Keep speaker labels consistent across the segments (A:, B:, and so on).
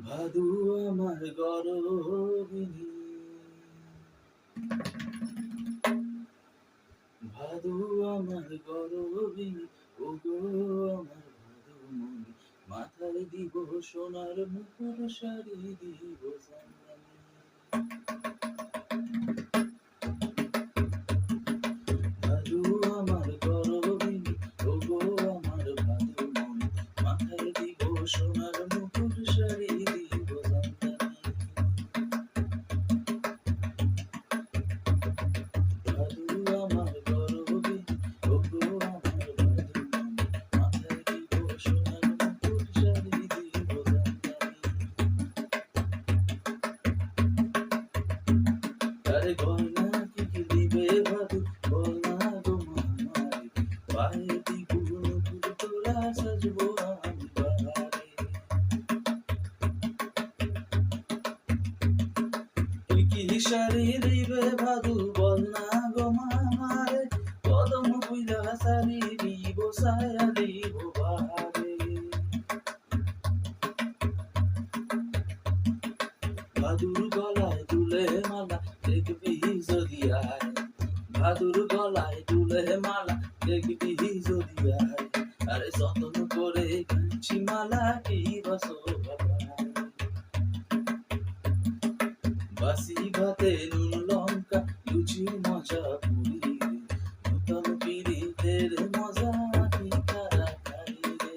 A: ভাদু আমার গরবিনী, ভাদু আমার গরবিনী, ওগো আমার ভাদুমণি, মাথায় দিব সোনার মুকুট, শাড়ি দিব জামদানি। ভাদু আমার গরবিনী, ওগো আমার ভাদুমণি, মাথায় দিব সোনার মুকুট, শাড়ি দিব জামদানি। ভাদু আমার গরবিনী, ওগো আমার ভাদুমণি, মাথায় দিব সোনার মুকুট, শাড়ি দিব জামদানি। আরে গয়না কি কি দিবে ভাদু, বল না গো মামারে, পায়ে দিব নূপুর তোরা, সাজবো আমি বাহারে। তুই কি শাড়ি দিবে ভাদু, বল না গো মামারে, কদম বুইলা শাড়ি দিব, সায়া দিব বাহারে। ভাদুর গলায় দুলে মালা, দেখবি যদি আয়, ভাদুর গলায় দুলে মালা, দেখবি যদি আয়। আরে যতন করে গাঁছি মালা, কি বাসো বাসি ভাতে নুন লঙ্কা, লুচি মজা পুরি রে, নূতন পিরিতের মজা কি তারা খাই রে।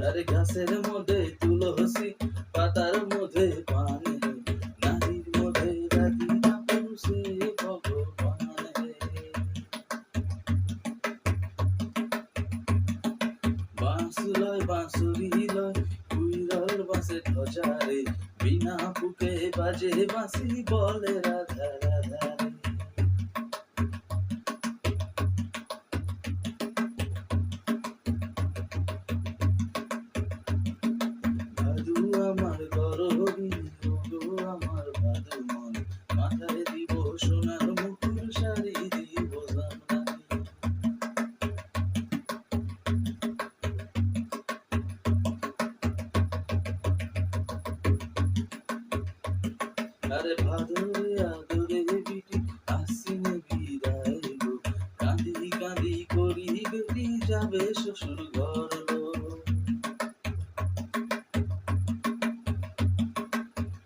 A: আরে গাছের মধ্যে তুলসী, পাতার মধ্যে পান রে, নারীর মধ্যে রাধি পুরুষে ভগবান রে। বাঁশ লয় বাঁশুরি লয়, কুইরার বাঁশে ধ্বজা রে, বিনা বুকে বাজে বাঁশি, বলে রাধা রাধা রে। ভাদু আমার গরবিনী, ওগো আমার ভাদুমণি, মাথায় দিব সোনার মুকুট, শাড়ি দিব জামদানি। আরে ভাদরে আদরে বিটি, আশ্বিনে বিদায় গো, কাঁদি কাঁদি করি বেটি, যাবে শ্বশুর ঘর লো।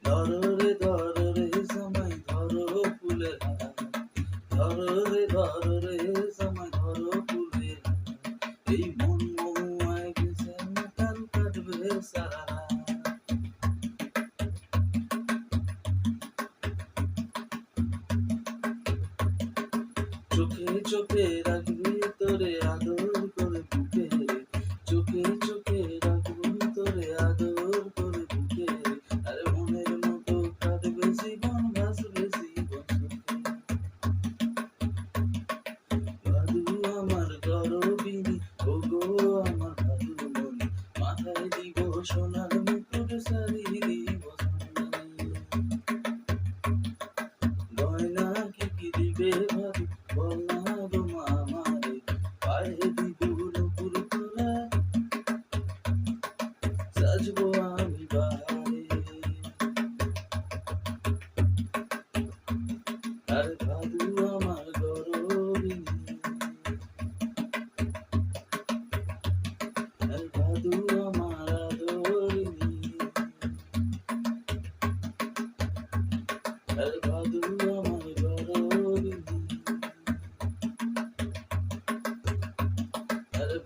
A: ধরো রে জামাই ধরো ফুলের হার, ধরো রে জামাই ধরো ফুলের হার, এই মন মহুয়ায় গেছে তাল কাটবে সারা রাত। চোখে চোখে রাখবি তোরে, আদর করে বুকে রে, চোখে চোখে রাখবি তোরে, আদর করে বুকে রে। আরে মনের মতো কাটবে জীবন, ভাসবে জীবন সুখে। ভাদু আমার গরবিনী, ওগো আমার ভাদুমণি, মাথায় দিব সোনার মুকুট, শাড়ি দিব জামদানি। গয়না কি কি দিবে ভাদু, বল না গো মামারে, পায়ে দিব নূপুর তোরা, সাজবো আমি বাহারে। আরে ভাদু আমার গরবিনী, আরে ভাদু আমার আদরিনী, আরে ভাদু আমার গরবিনী, আরে